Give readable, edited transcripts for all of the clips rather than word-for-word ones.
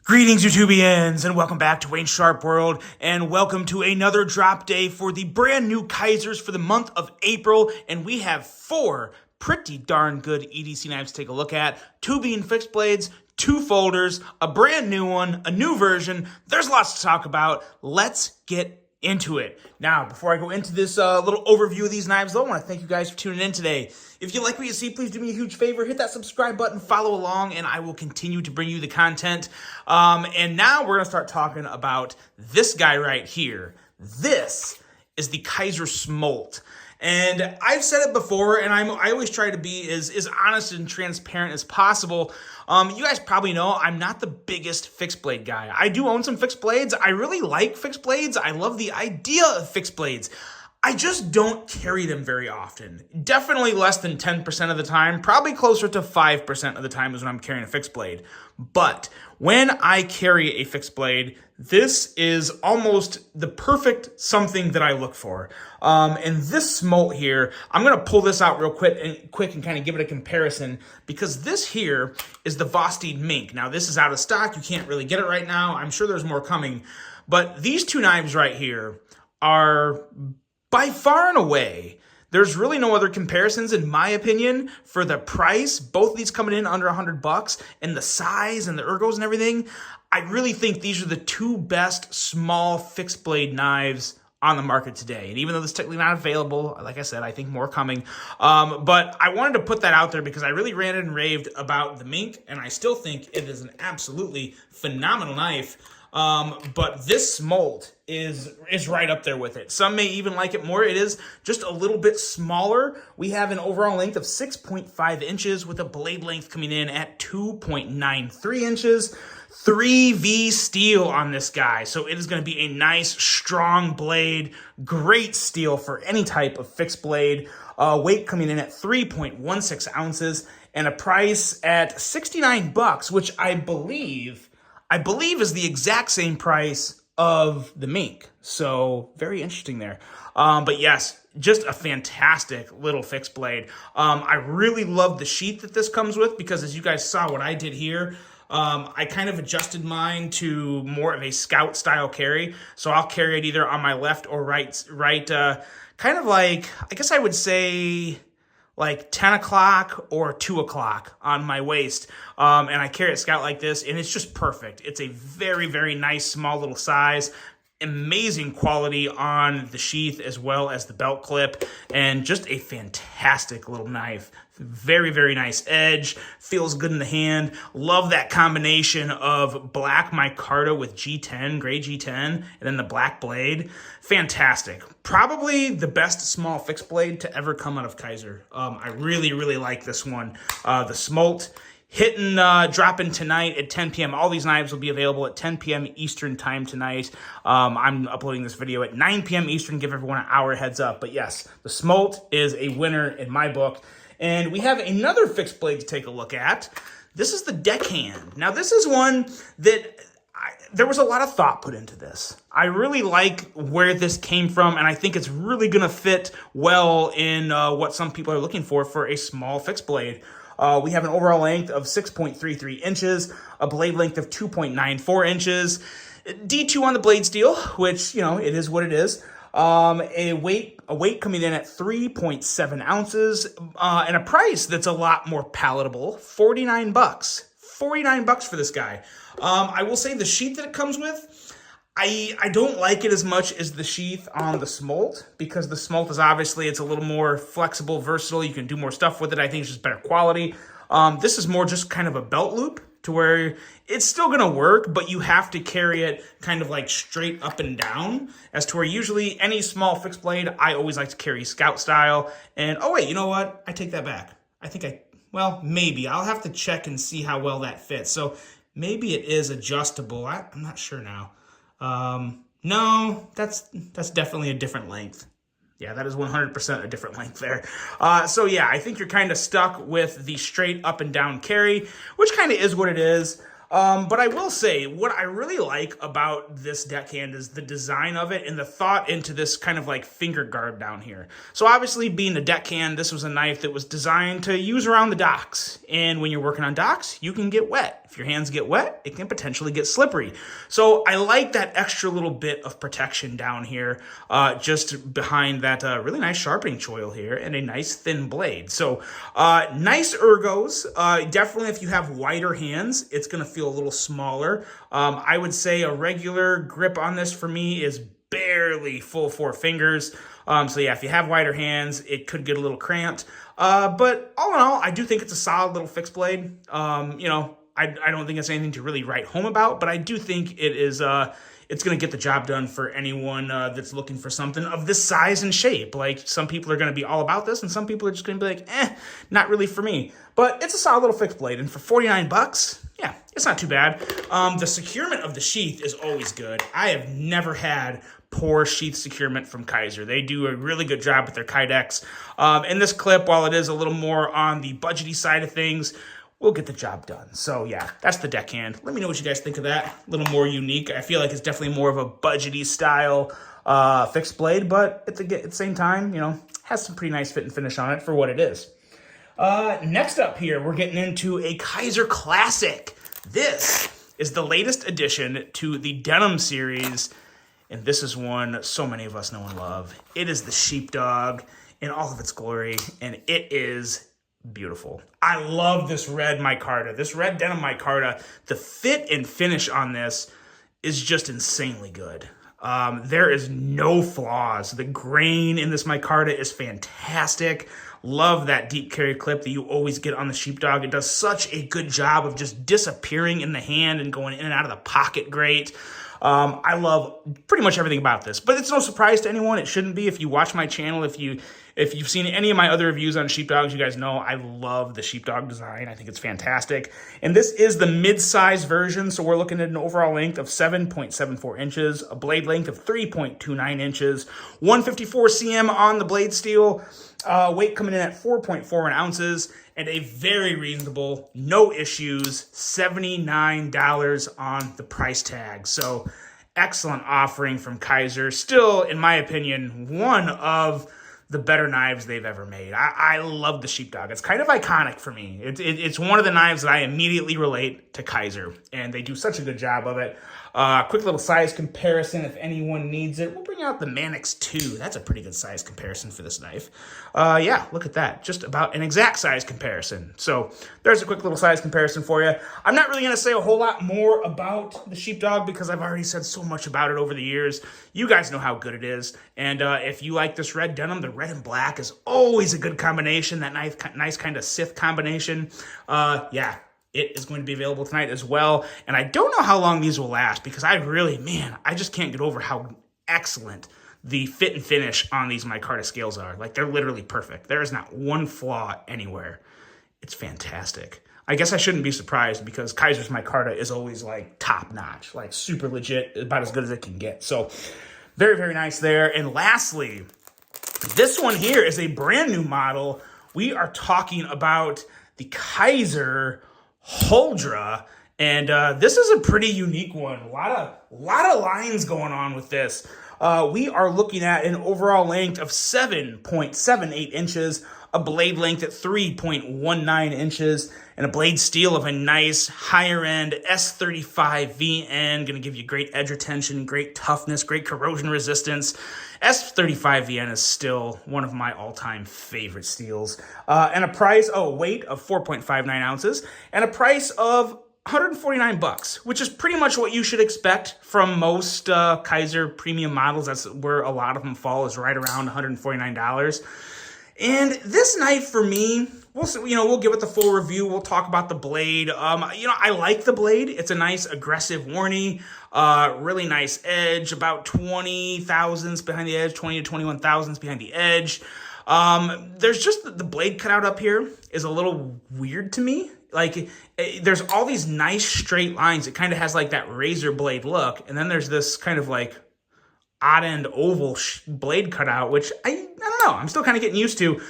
Greetings, YouTubians, and welcome back to Wayne Sharp World, and welcome to another drop day for the brand new Kizers for the month of April, and we have 4 pretty darn good EDC knives to take a look at. 2 being fixed blades, 2 folders, a brand new one, a new version. There's lots to talk about. Let's get into it. Now, before I go into this little overview of these knives, though, I want to thank you guys for tuning in today. If you like what you see, please do me a huge favor. Hit that subscribe button, follow along, and I will continue to bring you the content. And now we're going to start talking about this guy right here. This is the KIZER Smolt. And I've said it before, and I always try to be as honest and transparent as possible. You guys probably know I'm not the biggest fixed blade guy. I do own some fixed blades. I really like fixed blades. I love the idea of fixed blades. I just don't carry them very often. Definitely less than 10% of the time. Probably closer to 5% of the time is when I'm carrying a fixed blade. But when I carry a fixed blade, this is almost the perfect something that I look for. And this smolt here, I'm going to pull this out real quick and kind of give it a comparison, because this here is the boast mink. Now, this is out of stock. You can't really get it right now. I'm sure there's more coming. But these two knives right here are by far and away, there's really no other comparisons, in my opinion, for the price. Both of these coming in under $100, and the size and the ergos and everything. I really think these are the 2 best small fixed blade knives on the market today. And even though this is technically not available, like I said, I think more coming. But I wanted to put that out there because I really ranted and raved about the mink, and I still think it is an absolutely phenomenal knife. But this smolt is right up there with it. Some may even like it more. It is just a little bit smaller. We have an overall length of 6.5 inches with a blade length coming in at 2.93 inches. 3V steel on this guy. So it is going to be a nice, strong blade. Great steel for any type of fixed blade. Weight coming in at 3.16 ounces and a price at $69, which I believe is the exact same price of the mink. So very interesting there. But yes, just a fantastic little fixed blade. I really love the sheath that this comes with, because as you guys saw what I did here, I kind of adjusted mine to more of a scout style carry. So I'll carry it either on my left or right, kind of like, I guess I would say like 10 o'clock or 2 o'clock on my waist. And I carry it scout like this, and it's just perfect. It's a very, very nice small little size. Amazing quality on the sheath as well as the belt clip, and just a fantastic little knife. Very, very nice edge, feels good in the hand. Love that combination of black micarta with G10, gray G10, and then the black blade. Fantastic. Probably the best small fixed blade to ever come out of KIZER. I really, really like this one. The smolt. Dropping tonight at 10 p.m. All these knives will be available at 10 p.m. Eastern time tonight. I'm uploading this video at 9 p.m. Eastern, give everyone an hour heads up. But yes, the smolt is a winner in my book. And we have another fixed blade to take a look at. This is the deckhand. Now, this is one that there was a lot of thought put into this. I really like where this came from, and I think it's really going to fit well in what some people are looking for a small fixed blade. We have an overall length of 6.33 inches, a blade length of 2.94 inches, D2 on the blade steel, which, you know, it is what it is. A weight coming in at 3.7 ounces, and a price that's a lot more palatable, $49. $49 for this guy. I will say the sheath that it comes with, I don't like it as much as the sheath on the smolt, because the smolt is obviously, it's a little more flexible, versatile. You can do more stuff with it. I think it's just better quality. This is more just kind of a belt loop, to where it's still going to work, but you have to carry it kind of like straight up and down, as to where usually any small fixed blade, I always like to carry scout style. And, oh wait, you know what? I take that back. Well, maybe. I'll have to check and see how well that fits. So maybe it is adjustable. I'm not sure now. No, that's definitely a different length. Yeah, that is 100% a different length there. So yeah, I think you're kind of stuck with the straight up and down carry, which kind of is what it is. But I will say, what I really like about this deckhand is the design of it and the thought into this kind of like finger guard down here. So obviously, being a deckhand, this was a knife that was designed to use around the docks. And when you're working on docks, you can get wet. If your hands get wet, it can potentially get slippery. So I like that extra little bit of protection down here, just behind that really nice sharpening choil here and a nice thin blade. So nice ergos. Definitely if you have wider hands, it's going to feel a little smaller. I would say a regular grip on this for me is barely full 4 fingers. So yeah, if you have wider hands, it could get a little cramped. But all in all, I do think it's a solid little fixed blade. You know, I don't think it's anything to really write home about, but I do think it is it's going to get the job done for anyone that's looking for something of this size and shape. Like, some people are going to be all about this, and some people are just going to be like, not really for me. But it's a solid little fixed blade, and for 49 bucks, yeah, it's not too bad. The securement of the sheath is always good. I have never had poor sheath securement from KIZER. They do a really good job with their Kydex. And this clip, while it is a little more on the budgety side of things, we'll get the job done. So yeah, that's the deckhand. Let me know what you guys think of that. A little more unique. I feel like it's definitely more of a budgety style fixed blade, but at the same time, you know, has some pretty nice fit and finish on it for what it is. Next up here, we're getting into a KIZER Classic. This is the latest addition to the denim series, and this is one so many of us know and love. It is the Sheepdog in all of its glory, and it is beautiful. I love this red micarta. This red denim micarta, the fit and finish on this is just insanely good. There is no flaws. The grain in this micarta is fantastic. Love that deep carry clip that you always get on the Sheepdog. It does such a good job of just disappearing in the hand and going in and out of the pocket great. I love pretty much everything about this, but it's no surprise to anyone. It shouldn't be. If you watch my channel, if you've seen any of my other reviews on Sheepdogs, you guys know I love the Sheepdog design. I think it's fantastic. And this is the mid-size version, so we're looking at an overall length of 7.74 inches, a blade length of 3.29 inches, 154 cm on the blade steel, weight coming in at 4.41 ounces, and a very reasonable, no issues, $79 on the price tag. So excellent offering from KIZER. Still, in my opinion, one of the better knives they've ever made. I love the Sheepdog. It's kind of iconic for me. It's one of the knives that I immediately relate to KIZER, and they do such a good job of it. Quick little size comparison if anyone needs it. We'll bring out the Manix 2. That's a pretty good size comparison for this knife. Yeah, look at that. Just about an exact size comparison. So there's a quick little size comparison for you. I'm not really going to say a whole lot more about the Sheepdog because I've already said so much about it over the years. You guys know how good it is. And if you like this red denim, the red and black is always a good combination. That nice kind of Sith combination. Yeah. It is going to be available tonight as well. And I don't know how long these will last because I just can't get over how excellent the fit and finish on these micarta scales are. Like, they're literally perfect. There is not one flaw anywhere. It's fantastic. I guess I shouldn't be surprised because KIZER's micarta is always like top notch, like super legit, about as good as it can get. So very, very nice there. And lastly, this one here is a brand new model. We are talking about the KIZER Huldra, and this is a pretty unique one. A lot of lines going on with this. We are looking at an overall length of 7.78 inches, a blade length at 3.19 inches, and a blade steel of a nice higher-end S35 VN. Going to give you great edge retention, great toughness, great corrosion resistance. S35 VN is still one of my all-time favorite steels. And a price, weight of 4.59 ounces, and a price of $149, which is pretty much what you should expect from most KIZER premium models. That's where a lot of them fall, is right around $149. And this knife for me, we'll give it the full review. We'll talk about the blade. I like the blade. It's a nice aggressive warny, really nice edge, about 20 thousandths behind the edge, 20 to 21 thousandths behind the edge. There's just the blade cutout up here is a little weird to me. Like, there's all these nice straight lines. It kind of has like that razor blade look. And then there's this kind of like odd end oval blade cutout, which I don't know. I'm still kind of getting used to.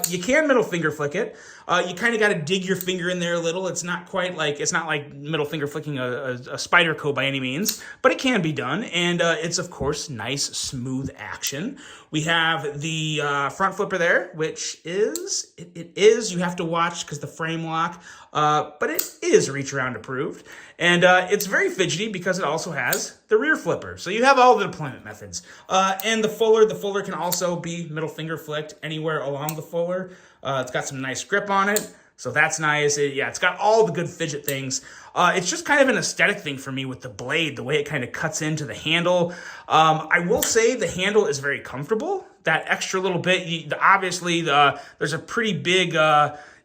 You can middle finger flick it. You kind of got to dig your finger in there a little. It's not like middle finger flicking a spider co by any means, but it can be done. And it's, of course, nice, smooth action. We have the front flipper there, which is, you have to watch because the frame lock, but it is reach around approved. And it's very fidgety because it also has the rear flipper. So you have all the deployment methods. And the fuller can also be middle finger flicked anywhere along the fuller. It's got some nice grip on it, so that's nice. It's got all the good fidget things. It's just kind of an aesthetic thing for me with the blade, the way it kind of cuts into the handle. I will say the handle is very comfortable. That extra little bit, obviously, there's a pretty big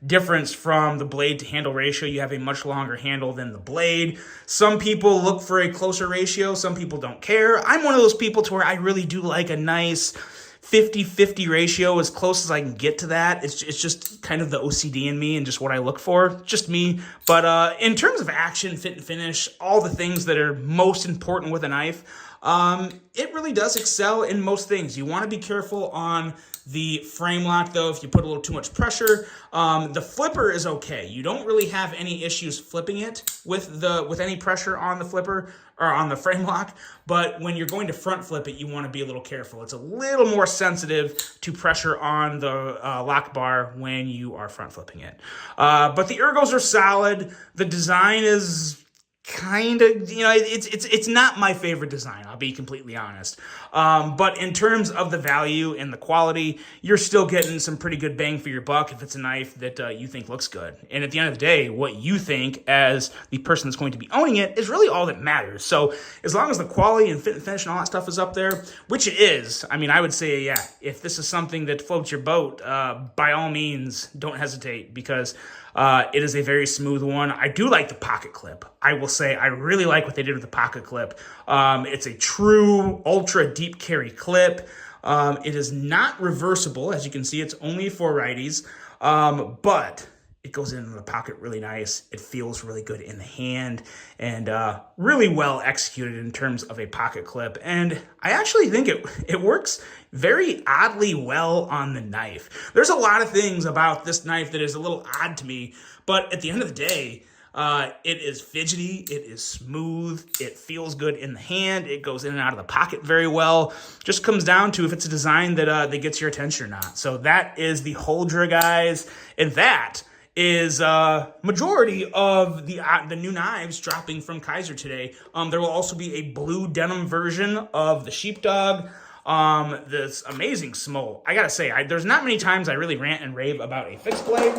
difference from the blade to handle ratio. You have a much longer handle than the blade. Some people look for a closer ratio. Some people don't care. I'm one of those people to where I really do like a nice 50-50 ratio, as close as I can get to that. It's just kind of the OCD in me and just what I look for, just me. But in terms of action, fit and finish, all the things that are most important with a knife, it really does excel in most things. You want to be careful on the frame lock, though, if you put a little too much pressure. The flipper is okay. You don't really have any issues flipping it with any pressure on the flipper or on the frame lock. But when you're going to front flip it, you want to be a little careful. It's a little more sensitive to pressure on the lock bar when you are front flipping it. But the ergos are solid. The design is kind of, it's not my favorite design, I'll be completely honest. But in terms of the value and the quality, you're still getting some pretty good bang for your buck if it's a knife that you think looks good. And at the end of the day, what you think as the person that's going to be owning it is really all that matters. So as long as the quality and fit and finish and all that stuff is up there, which it is, I would say, yeah, if this is something that floats your boat, by all means, don't hesitate, because it is a very smooth one. I do like the pocket clip. I will say I really like what they did with the pocket clip. It's a true ultra deep carry clip. It is not reversible. As you can see, it's only for righties, but it goes into the pocket really nice. It feels really good in the hand, and really well executed in terms of a pocket clip. And I actually think it works very oddly well on the knife. There's a lot of things about this knife that is a little odd to me, but at the end of the day, it is fidgety, it is smooth, it feels good in the hand, it goes in and out of the pocket very well. Just comes down to if it's a design that gets your attention or not. So that is the Huldra, guys, and that is majority of the new knives dropping from KIZER today. There will also be a blue denim version of the Sheepdog. This amazing smole. I gotta say, there's not many times I really rant and rave about a fixed blade.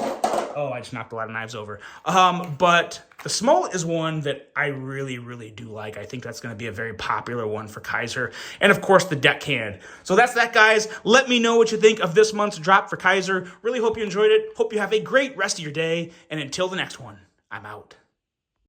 Oh, I just knocked a lot of knives over. But the smole is one that I really, really do like. I think that's going to be a very popular one for KIZER. And of course, the deckhand. So that's that, guys. Let me know what you think of this month's drop for KIZER. Really hope you enjoyed it. Hope you have a great rest of your day. And until the next one, I'm out.